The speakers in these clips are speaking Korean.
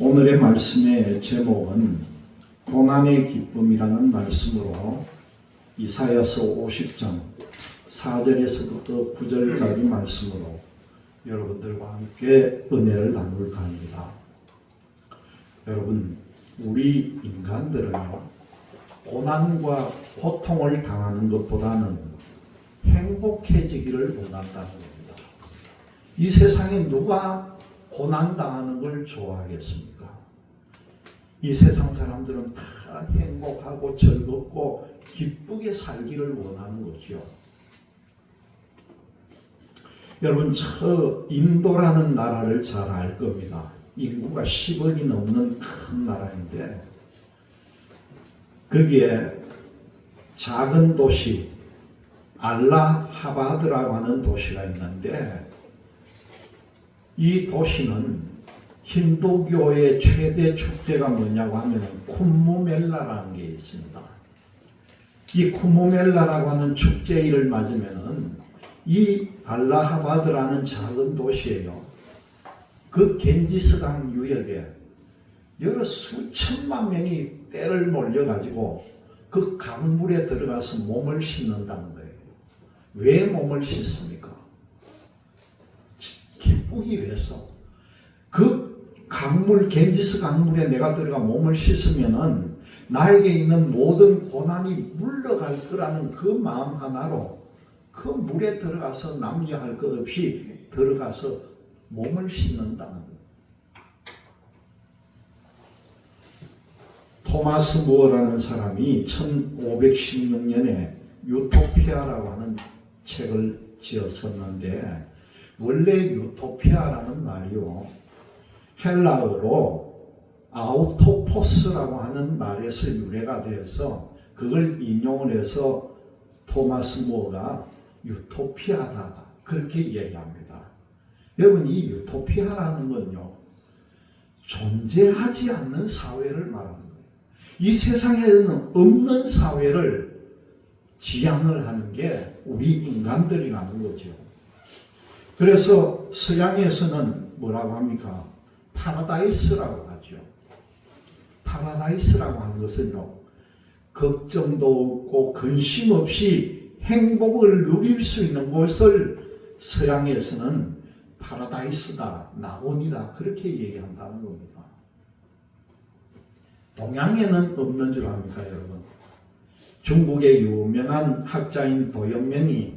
오늘의 말씀의 제목은 고난의 기쁨이라는 말씀으로 이사야서 50장 4절에서부터 9절까지 말씀으로 여러분들과 함께 은혜를 나눌까 합니다. 여러분, 우리 인간들은요, 고난과 고통을 당하는 것보다는 행복해지기를 원한다는 겁니다. 이 세상에 누가 고난당하는 걸 좋아하겠습니까? 이 세상 사람들은 다 행복하고 즐겁고 기쁘게 살기를 원하는 거죠. 여러분, 저 인도라는 나라를 잘 알 겁니다. 인구가 10억이 넘는 큰 나라인데 거기에 작은 도시 알라하바드라고 하는 도시가 있는데 이 도시는 힌두교의 최대 축제가 뭐냐고 하면 쿰무멜라라는 게 있습니다. 이 쿰무멜라라고 하는 축제일을 맞으면은 이 알라하바드라는 작은 도시에요, 그 겐지스강 유역에 여러 수천만 명이 떼를 몰려가지고 그 강물에 들어가서 몸을 씻는다는 거예요. 왜 몸을 씻습니까? 기쁘기 위해서. 그 강물, 겐지스 강물에 내가 들어가 몸을 씻으면은 나에게 있는 모든 고난이 물러갈 거라는 그 마음 하나로 그 물에 들어가서 남겨할 것 없이 들어가서 몸을 씻는다는 거예요. 토마스 무어라는 사람이 1516년에 유토피아라고 하는 책을 지었었는데, 원래 유토피아라는 말이요, 헬라어로 아우토포스라고 하는 말에서 유래가 되어서 그걸 인용을 해서 토마스 무어가 유토피아다 그렇게 얘기합니다. 여러분, 이 유토피아라는 건요, 존재하지 않는 사회를 말하는 거예요. 이 세상에는 없는 사회를 지향을 하는 게 우리 인간들이라는 거죠. 그래서 서양에서는 뭐라고 합니까? 파라다이스라고 하죠. 파라다이스라고 하는 것은요, 걱정도 없고 근심 없이 행복을 누릴 수 있는 곳을 서양에서는 파라다이스다, 낙원이다 그렇게 얘기한다는 겁니다. 동양에는 없는 줄 압니까, 여러분? 중국의 유명한 학자인 도연명이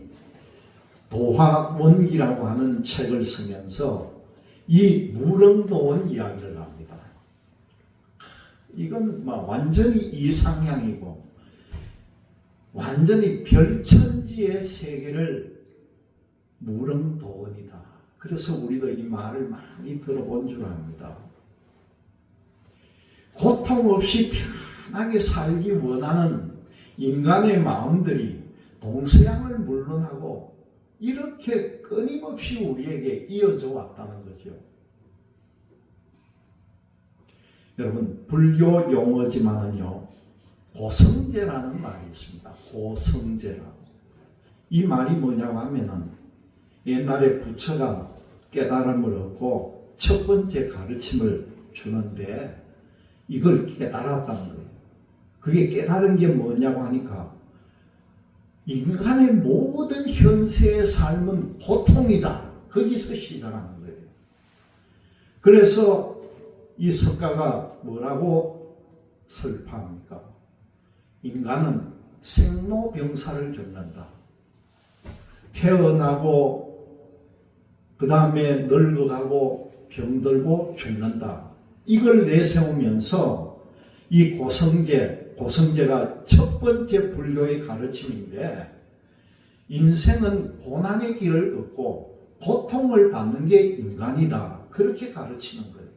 도화원기라고 하는 책을 쓰면서 이 무릉도원 이야기를 합니다. 이건 완전히 이상향이고 완전히 별천지의 세계를 무릉도원이다. 그래서 우리도 이 말을 많이 들어본 줄 압니다. 고통 없이 편하게 살기 원하는 인간의 마음들이 동서양을 물론하고 이렇게 끊임없이 우리에게 이어져 왔다는 거죠. 여러분, 불교 용어지만은요, 고성제라는 말이 있습니다. 고성제라고. 이 말이 뭐냐고 하면은 옛날에 부처가 깨달음을 얻고 첫 번째 가르침을 주는데 이걸 깨달았다는 거예요. 그게 깨달은 게 뭐냐고 하니까 인간의 모든 현세의 삶은 고통이다. 거기서 시작하는 거예요. 그래서 이 석가가 뭐라고 설파합니까? 인간은 생로병사를 겪는다. 태어나고 그 다음에 늙어가고 병들고 죽는다. 이걸 내세우면서 이 고성제가 첫 번째 불교의 가르침인데, 인생은 고난의 길을 걷고 고통을 받는 게 인간이다. 그렇게 가르치는 거예요.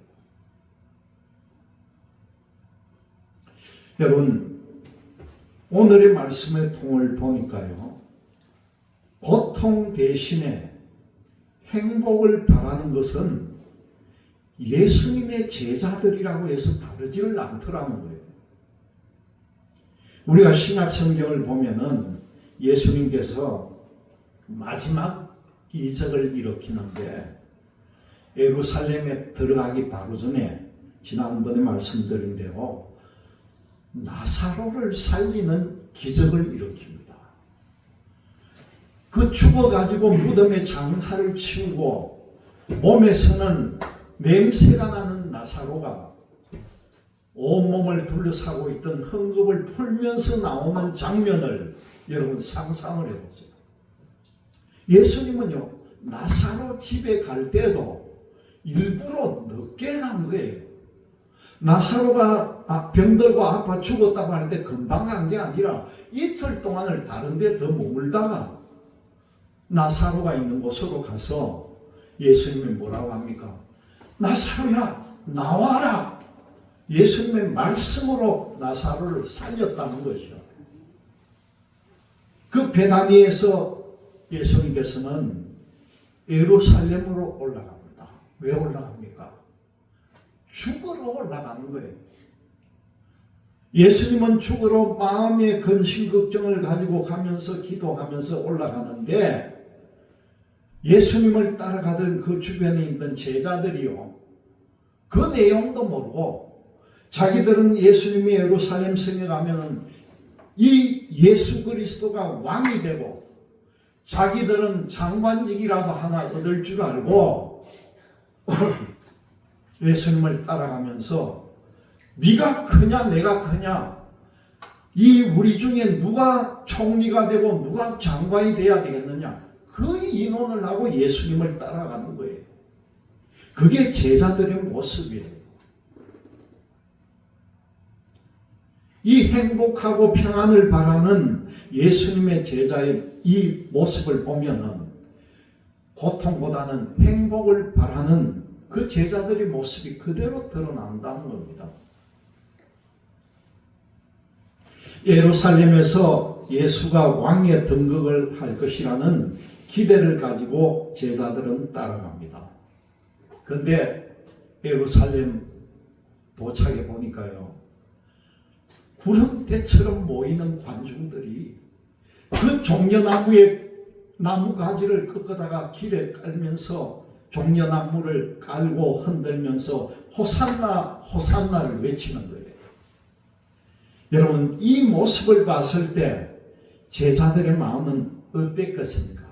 여러분, 오늘의 말씀의 통을 보니까요, 고통 대신에 행복을 바라는 것은 예수님의 제자들이라고 해서 다르지를 않더라는 거예요. 우리가 신약 성경을 보면은 예수님께서 마지막 이적을 일으키는데 예루살렘에 들어가기 바로 전에 지난번에 말씀드린대로 나사로를 살리는 기적을 일으킵니다. 그 죽어가지고 무덤에 장사를 치우고 몸에서는 냄새가 나는 나사로가 온몸을 둘러싸고 있던 헝겊을 풀면서 나오는 장면을 여러분 상상을 해보세요. 예수님은요, 나사로 집에 갈 때도 일부러 늦게 간 거예요. 나사로가 병들고 아파 죽었다고 할 때 금방 간 게 아니라 이틀 동안을 다른 데 더 머물다가 나사로가 있는 곳으로 가서 예수님이 뭐라고 합니까? 나사로야, 나와라! 예수님의 말씀으로 나사로를 살렸다는 것이죠. 그 베다니에서 예수님께서는 예루살렘으로 올라갑니다. 왜 올라갑니까? 죽으러 올라가는 거예요. 예수님은 죽으러 마음의 근심 걱정을 가지고 가면서 기도하면서 올라가는데 예수님을 따라가던 그 주변에 있던 제자들이요, 그 내용도 모르고 자기들은 예수님이 예루살렘 성에 가면은 이 예수 그리스도가 왕이 되고 자기들은 장관직이라도 하나 얻을 줄 알고 예수님을 따라가면서 네가 크냐 내가 크냐, 이 우리 중에 누가 총리가 되고 누가 장관이 돼야 되겠느냐, 그 인원을 하고 예수님을 따라가는 거예요. 그게 제자들의 모습이에요. 이 행복하고 평안을 바라는 예수님의 제자의 이 모습을 보면은 고통보다는 행복을 바라는 그 제자들의 모습이 그대로 드러난다는 겁니다. 예루살렘에서 예수가 왕의 등극을 할 것이라는 기대를 가지고 제자들은 따라갑니다. 그런데 예루살렘 도착해 보니까요, 구름대처럼 모이는 관중들이 그 종려나무에 나무 가지를 꺾다가 길에 깔면서 종려나무를 깔고 흔들면서 호산나 호산나를 외치는 거예요. 여러분, 이 모습을 봤을 때 제자들의 마음은 어땠겠습니까?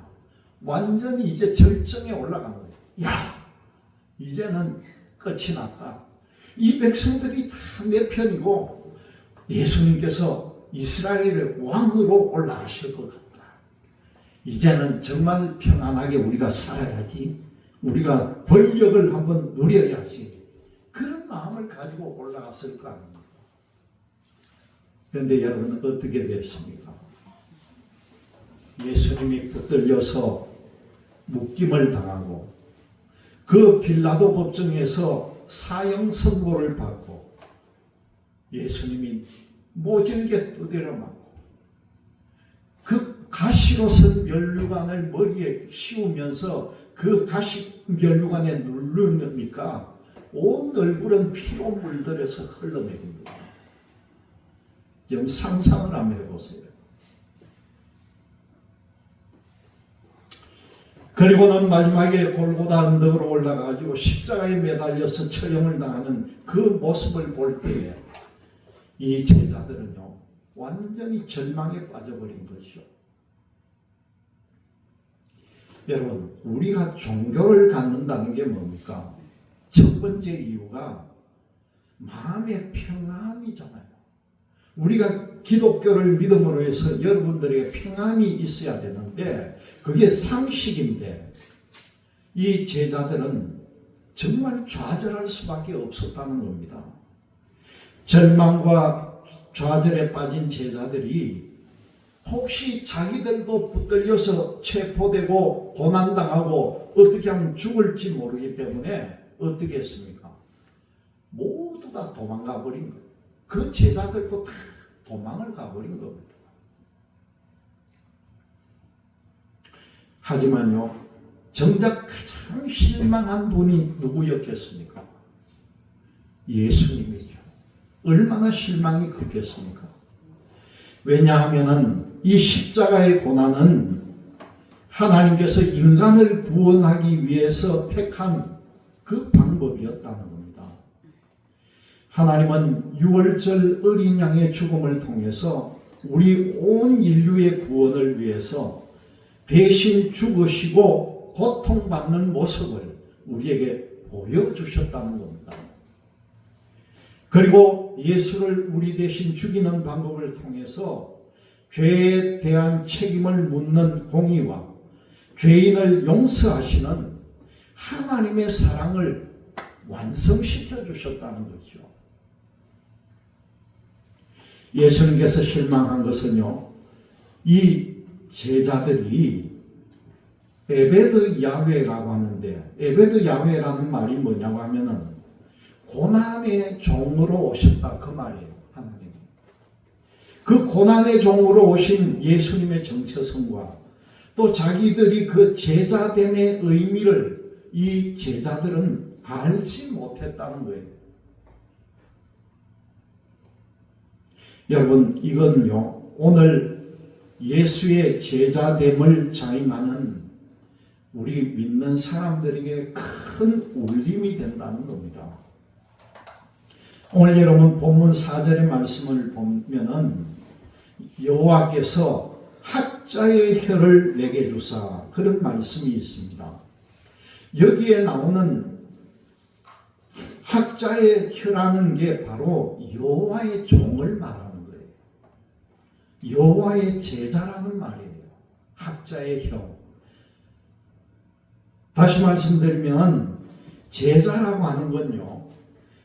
완전히 이제 절정에 올라간 거예요. 야, 이제는 끝이 났다. 이 백성들이 다 내 편이고 예수님께서 이스라엘의 왕으로 올라가실 것 같다. 이제는 정말 평안하게 우리가 살아야지. 우리가 권력을 한번 누려야지. 그런 마음을 가지고 올라갔을 거 아닙니까? 그런데 여러분, 어떻게 됐습니까? 예수님이 붙들려서 묶임을 당하고 그 빌라도 법정에서 사형 선고를 받고 예수님이 모질게 두드려 맞고 그 가시로 선 면류관을 머리에 씌우면서 그 가시 면류관에 누르니까 온 얼굴은 피로 물들여서 흘러내립니다. 좀 상상을 한번 해보세요. 그리고는 마지막에 골고다 언덕으로 올라가가지고 십자가에 매달려서 처형을 당하는 그 모습을 볼 때에 이 제자들은요, 완전히 절망에 빠져버린 것이죠. 여러분, 우리가 종교를 갖는다는 게 뭡니까? 첫 번째 이유가 마음의 평안이잖아요. 우리가 기독교를 믿음으로 해서 여러분들에게 평안이 있어야 되는데 그게 상식인데 이 제자들은 정말 좌절할 수밖에 없었다는 겁니다. 절망과 좌절에 빠진 제자들이 혹시 자기들도 붙들려서 체포되고 고난당하고 어떻게 하면 죽을지 모르기 때문에 어떻게 했습니까? 모두 다 도망가 버린 거예요. 그 제자들도 다 도망을 가버린 겁니다. 하지만요, 정작 가장 실망한 분이 누구였겠습니까? 예수님이죠. 얼마나 실망이 컸겠습니까? 왜냐하면 이 십자가의 고난은 하나님께서 인간을 구원하기 위해서 택한 그 방법이었다는 겁니다. 하나님은 유월절 어린 양의 죽음을 통해서 우리 온 인류의 구원을 위해서 대신 죽으시고 고통받는 모습을 우리에게 보여주셨다는 겁니다. 그리고 예수를 우리 대신 죽이는 방법을 통해서 죄에 대한 책임을 묻는 공의와 죄인을 용서하시는 하나님의 사랑을 완성시켜 주셨다는 거죠. 예수님께서 실망한 것은요, 이 제자들이 에베드 야훼라고 하는데, 에베드 야훼라는 말이 뭐냐고 하면은 고난의 종으로 오셨다, 그 말이에요. 하나님. 그 고난의 종으로 오신 예수님의 정체성과 또 자기들이 그 제자됨의 의미를 이 제자들은 알지 못했다는 거예요. 여러분, 이건요, 오늘 예수의 제자됨을 자임하는 우리 믿는 사람들에게 큰 울림이 된다는 겁니다. 오늘 여러분 본문 4절의 말씀을 보면은 여호와께서 학자의 혀를 내게 주사, 그런 말씀이 있습니다. 여기에 나오는 학자의 혀라는 게 바로 여호와의 종을 말하는 거예요. 여호와의 제자라는 말이에요. 학자의 혀. 다시 말씀드리면 제자라고 하는 건요,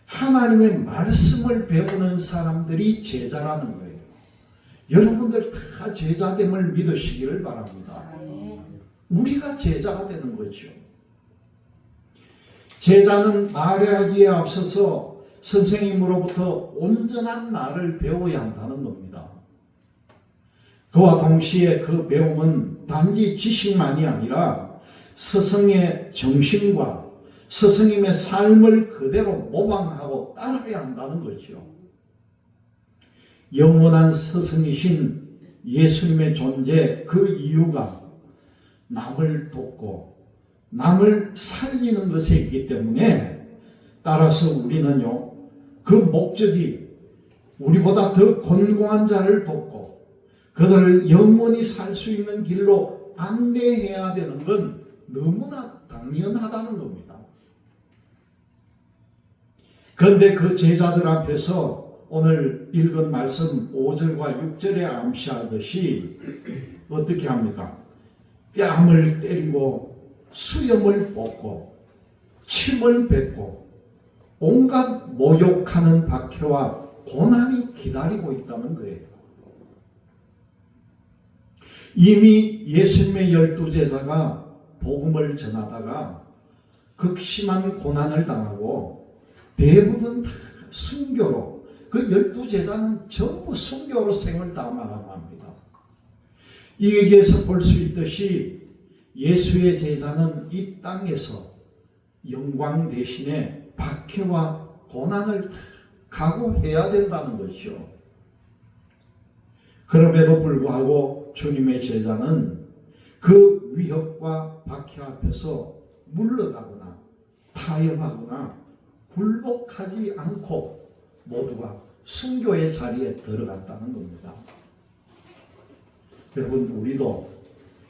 하나님의 말씀을 배우는 사람들이 제자라는 거예요. 여러분들 다 제자됨을 믿으시기를 바랍니다. 우리가 제자가 되는 거죠. 제자는 말하기에 앞서서 선생님으로부터 온전한 말을 배워야 한다는 겁니다. 그와 동시에 그 배움은 단지 지식만이 아니라 스승의 정신과 스승님의 삶을 그대로 모방하고 따라야 한다는 거죠. 영원한 스승이신 예수님의 존재, 그 이유가 남을 돕고 남을 살리는 것에 있기 때문에, 따라서 우리는요, 그 목적이 우리보다 더 곤고한 자를 돕고 그들을 영원히 살 수 있는 길로 안내해야 되는 건 너무나 당연하다는 겁니다. 그런데 그 제자들 앞에서 오늘 읽은 말씀 5절과 6절에 암시하듯이 어떻게 합니까? 뺨을 때리고 수염을 뽑고 침을 뱉고 온갖 모욕하는 박해와 고난이 기다리고 있다는 거예요. 이미 예수님의 12제자가 복음을 전하다가 극심한 고난을 당하고 대부분 다 순교로, 그 12제자는 전부 순교로 생을 다 마감합니다. 여기에서 볼 수 있듯이 예수의 제자는 이 땅에서 영광 대신에 박해와 고난을 다 각오해야 된다는 것이죠. 그럼에도 불구하고 주님의 제자는 그 위협과 박해 앞에서 물러가거나 타협하거나 굴복하지 않고 모두가 순교의 자리에 들어갔다는 겁니다. 여러분, 우리도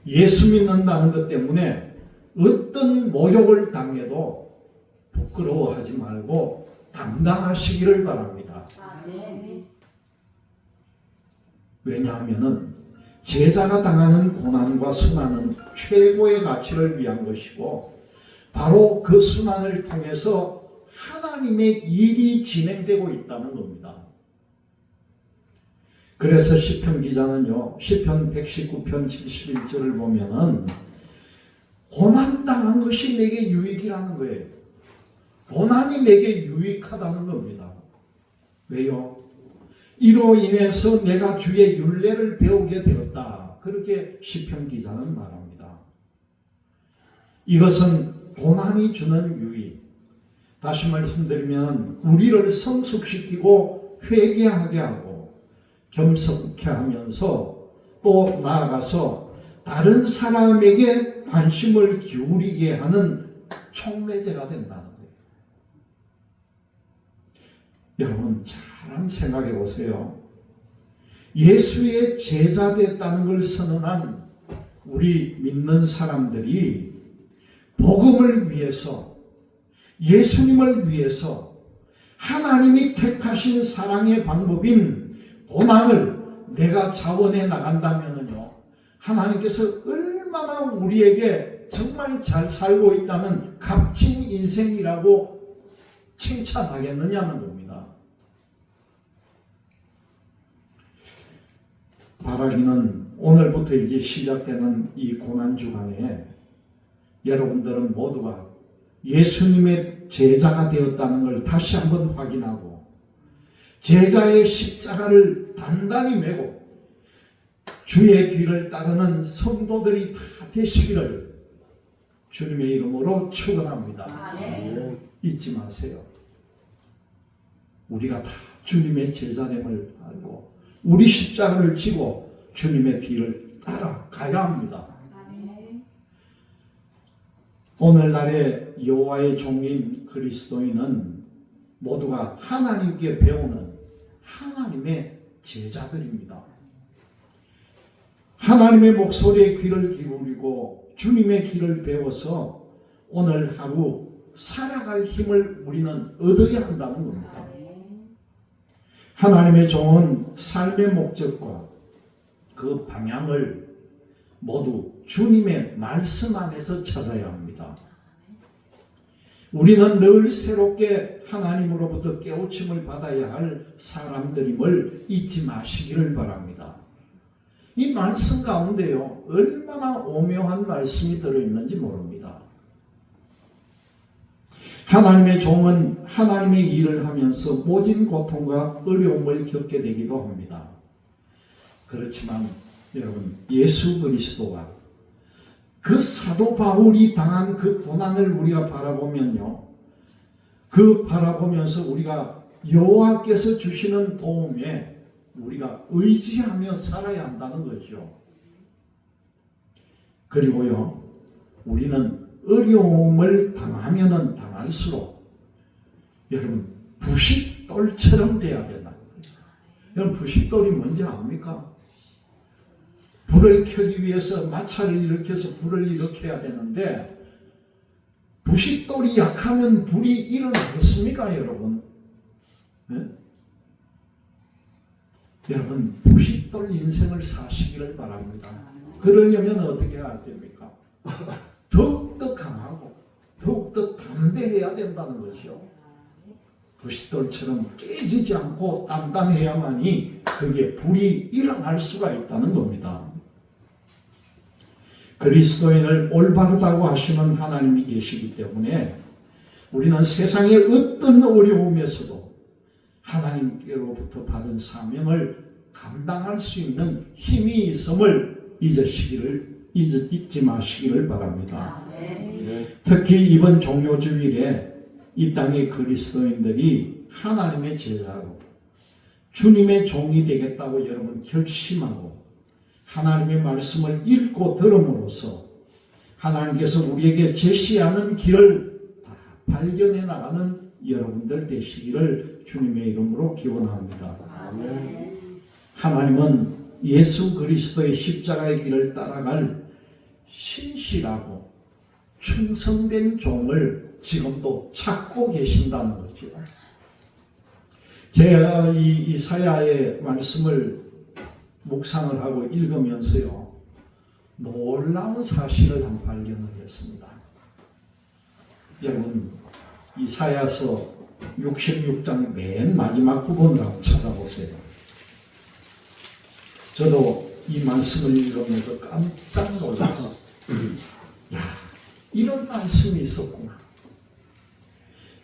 예수 믿는다는 것 때문에 어떤 모욕을 당해도 부끄러워하지 말고 당당하시기를 바랍니다. 왜냐하면 제자가 당하는 고난과 순환은 최고의 가치를 위한 것이고, 바로 그 순환을 통해서 하나님의 일이 진행되고 있다는 겁니다. 그래서 시편 기자는요, 시편 119편 71절을 보면은 고난당한 것이 내게 유익이라는 거예요. 고난이 내게 유익하다는 겁니다. 왜요? 이로 인해서 내가 주의 율례를 배우게 되었다. 그렇게 시편 기자는 말합니다. 이것은 고난이 주는 유익. 다시 말씀드리면 우리를 성숙시키고 회개하게 하고 겸손케 하면서 또 나아가서 다른 사람에게 관심을 기울이게 하는 촉매제가 된다는 거예요. 여러분 잘 한번 생각해 보세요. 예수의 제자 됐다는 걸 선언한 우리 믿는 사람들이 복음을 위해서, 예수님을 위해서 하나님이 택하신 사랑의 방법인 고난을 내가 자원해 나간다면요, 하나님께서 얼마나 우리에게 정말 잘 살고 있다는 값진 인생이라고 칭찬하겠느냐는 겁니다. 바라기는 오늘부터 이제 시작되는 이 고난주간에 여러분들은 모두가 예수님의 제자가 되었다는 걸 다시 한번 확인하고 제자의 십자가를 단단히 메고 주의 뒤를 따르는 성도들이 다 되시기를 주님의 이름으로 축원합니다. 잊지 마세요. 우리가 다 주님의 제자됨을 알고 우리 십자가를 지고 주님의 뒤를 따라가야 합니다. 오늘날의 여호와의 종인 그리스도인은 모두가 하나님께 배우는 하나님의 제자들입니다. 하나님의 목소리에 귀를 기울이고 주님의 길을 배워서 오늘 하루 살아갈 힘을 우리는 얻어야 한다는 겁니다. 하나님의 종은 삶의 목적과 그 방향을 모두 주님의 말씀 안에서 찾아야 합니다. 우리는 늘 새롭게 하나님으로부터 깨우침을 받아야 할 사람들임을 잊지 마시기를 바랍니다. 이 말씀 가운데요, 얼마나 오묘한 말씀이 들어있는지 모릅니다. 하나님의 종은 하나님의 일을 하면서 모진 고통과 어려움을 겪게 되기도 합니다. 그렇지만 여러분, 예수 그리스도가 그 사도 바울이 당한 그 고난을 우리가 바라보면요, 그 바라보면서 우리가 여호와께서 주시는 도움에 우리가 의지하며 살아야 한다는 거죠. 그리고요, 우리는 어려움을 당하면은 당할수록 여러분 부싯돌처럼 돼야 된다는 거예요. 여러분, 부싯돌이 뭔지 압니까? 불을 켜기 위해서 마차를 일으켜서 불을 일으켜야 되는데 부싯돌이 약하면 불이 일어나겠습니까, 여러분? 네? 여러분, 부싯돌 인생을 사시기를 바랍니다. 그러려면 어떻게 해야 됩니까? 더욱더 강하고 더욱더 담대해야 된다는 것이요. 부싯돌처럼 깨지지 않고 단단해야만이 그게 불이 일어날 수가 있다는 겁니다. 그리스도인을 올바르다고 하시는 하나님이 계시기 때문에 우리는 세상의 어떤 어려움에서도 하나님께로부터 받은 사명을 감당할 수 있는 힘이 있음을 잊지 마시기를 바랍니다. 특히 이번 종료주일에 이 땅의 그리스도인들이 하나님의 제자로 주님의 종이 되겠다고 여러분 결심하고 하나님의 말씀을 읽고 들음으로써 하나님께서 우리에게 제시하는 길을 다 발견해 나가는 여러분들 되시기를 주님의 이름으로 기원합니다. 아멘. 하나님은 예수 그리스도의 십자가의 길을 따라갈 신실하고 충성된 종을 지금도 찾고 계신다는 거죠. 제가 이 이사야의 말씀을 묵상을 하고 읽으면서요, 놀라운 사실을 한 발견을 했습니다. 여러분, 이사야서 66장 맨 마지막 부분을 한번 찾아보세요. 저도 이 말씀을 읽으면서 깜짝 놀라서 야, 이런 말씀이 있었구나.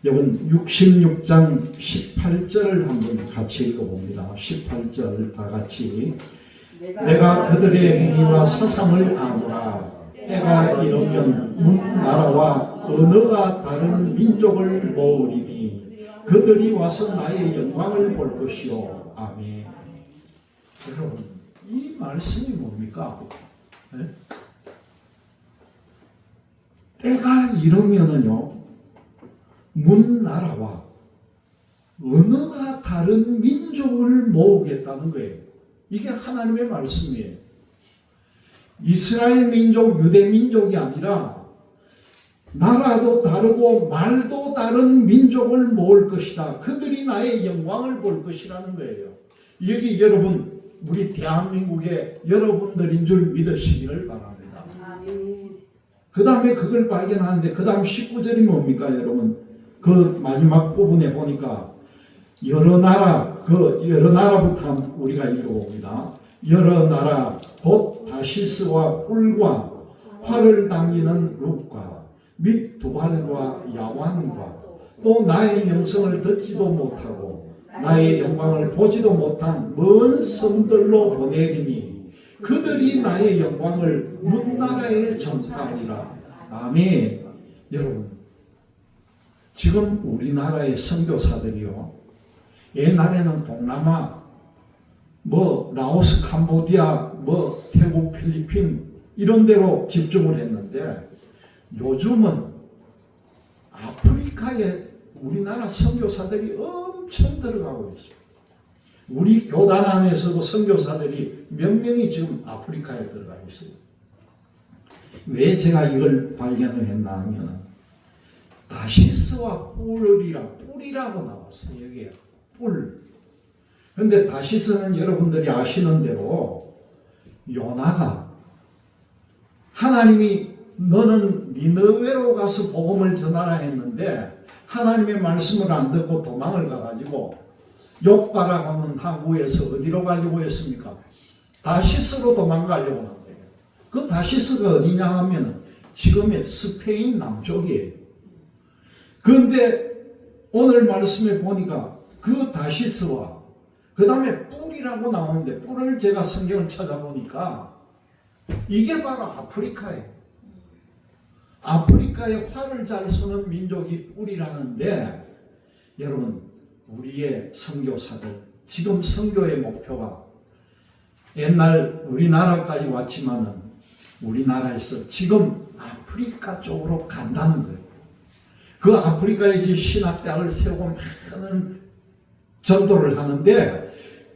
여러분, 66장 18절을 한번 같이 읽어봅니다. 18절 다 같이. 내가 그들의 행위와 사상을 아노라. 때가 이르면 문 나라와 언어가 다른 민족을 모으리니 그들이 와서 나의 영광을 볼 것이요. 아멘. 여러분, 이 말씀이 뭡니까? 네? 때가 이르면은요, 문 나라와 언어가 다른 민족을 모으겠다는 거예요. 이게 하나님의 말씀이에요. 이스라엘 민족, 유대 민족이 아니라 나라도 다르고 말도 다른 민족을 모을 것이다. 그들이 나의 영광을 볼 것이라는 거예요. 여기 여러분, 우리 대한민국의 여러분들인 줄 믿으시기를 바랍니다. 그 다음에 그걸 발견하는데 그 다음 19절이 뭡니까 여러분? 그 마지막 부분에 보니까 여러 나라부터 우리가 읽어봅니다. 여러 나라 곧 다시스와 뿔과 활을 당기는 룩과 및 두발과 야완과 또 나의 명성을 듣지도 못하고 나의 영광을 보지도 못한 먼 섬들로 보내리니 그들이 나의 영광을 문나라에 전파하리라. 아멘. 여러분, 지금 우리나라의 선교사들이요, 옛날에는 동남아, 라오스, 캄보디아, 태국, 필리핀 이런 데로 집중을 했는데 요즘은 아프리카에 우리나라 선교사들이 엄청 들어가고 있어요. 우리 교단 안에서도 선교사들이 몇 명이 지금 아프리카에 들어가 있어요. 왜 제가 이걸 발견을 했나 하면 다시스와 뿔이라고 나왔어요. 여기에 뿔. 근데 다시스는 여러분들이 아시는 대로 요나가 하나님이 너는 니느웨로 가서 복음을 전하라 했는데 하나님의 말씀을 안 듣고 도망을 가가지고 욥바라고 하는 항구에서 어디로 가려고 했습니까? 다시스로 도망가려고 한 거예요. 그 다시스가 어디냐 하면 지금의 스페인 남쪽이에요. 그런데 오늘 말씀에 보니까 그 다시스와 그 다음에 뿔이라고 나오는데 뿔을 제가 성경을 찾아보니까 이게 바로 아프리카예요. 아프리카에 활을 잘 쏘는 민족이 뿔이라는데 여러분, 우리의 선교사들 지금 선교의 목표가 옛날 우리나라까지 왔지만은 우리나라에서 지금 아프리카 쪽으로 간다는 거예요. 그 아프리카에 신학대학을 세우고 많은 전도를 하는데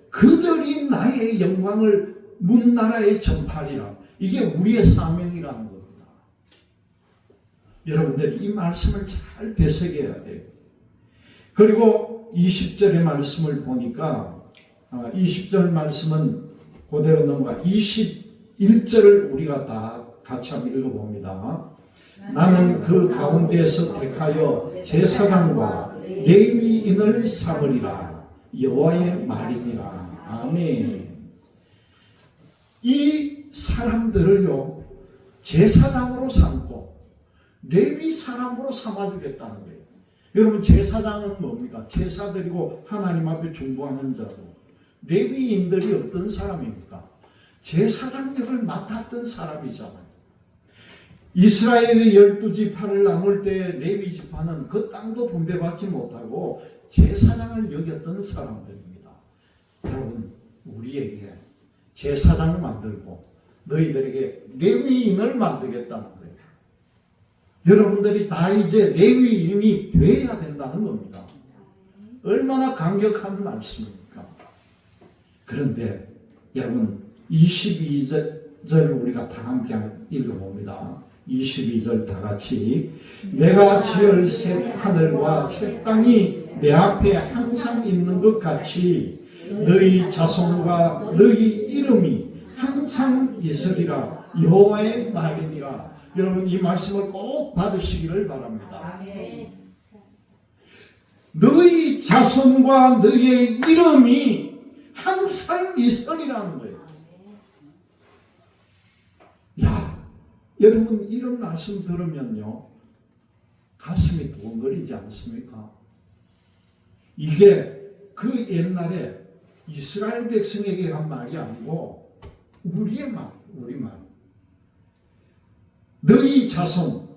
그들이 나의 영광을 문나라에 전파하리라. 이게 우리의 사명이라는 겁니다. 여러분들 이 말씀을 잘 되새겨야 돼요. 그리고 20절의 말씀을 보니까 20절 말씀은 그대로 넘어가 21절을 우리가 다 같이 한번 읽어봅니다. 나는 그 가운데에서 택하여 제사장과 레위인을 삼으리라. 여호와의 말이니라. 아멘. 이 사람들을요 제사장으로 삼고 레위 사람으로 삼아주겠다는 거예요. 여러분, 제사장은 뭡니까? 제사 드리고 하나님 앞에 중보하는 자고, 레위인들이 어떤 사람입니까? 제사장 역을 맡았던 사람이잖아요. 이스라엘의 12지파를 나눌 때 레위 지파는 그 땅도 분배받지 못하고 제사장을 여겼던 사람들입니다. 여러분, 우리에게 제사장을 만들고 너희들에게 레위인을 만들겠다는 거예요. 여러분들이 다 이제 레위인이 되어야 된다는 겁니다. 얼마나 강력한 말씀입니까? 그런데 여러분, 22절 우리가 다 함께 읽어봅니다. 22절 다 같이. 내가 지을 새 하늘과 새 땅이 내 앞에 항상 있는 것 같이 너희 자손과 너희 이름이 항상 있으리라. 여호와의 말이니라. 여러분, 이 말씀을 꼭 받으시기를 바랍니다. 너희 자손과 너희의 이름이 항상 있으리라는 거예요. 야, 여러분, 이런 말씀 들으면요 가슴이 두근거리지 않습니까? 이게 그 옛날에 이스라엘 백성에게 한 말이 아니고 우리의 말, 우리 말. 너희 자손,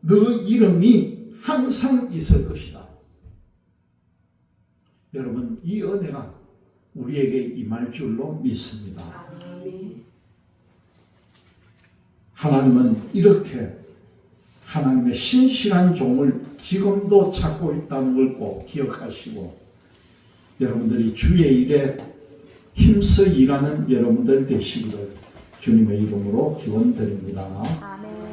너 이름이 항상 있을 것이다. 여러분, 이 은혜가 우리에게 임할 줄로 믿습니다. 하나님은 이렇게 하나님의 신실한 종을 지금도 찾고 있다는 걸 꼭 기억하시고 여러분들이 주의 일에 힘써 일하는 여러분들 되시기를 주님의 이름으로 기원드립니다. 아멘.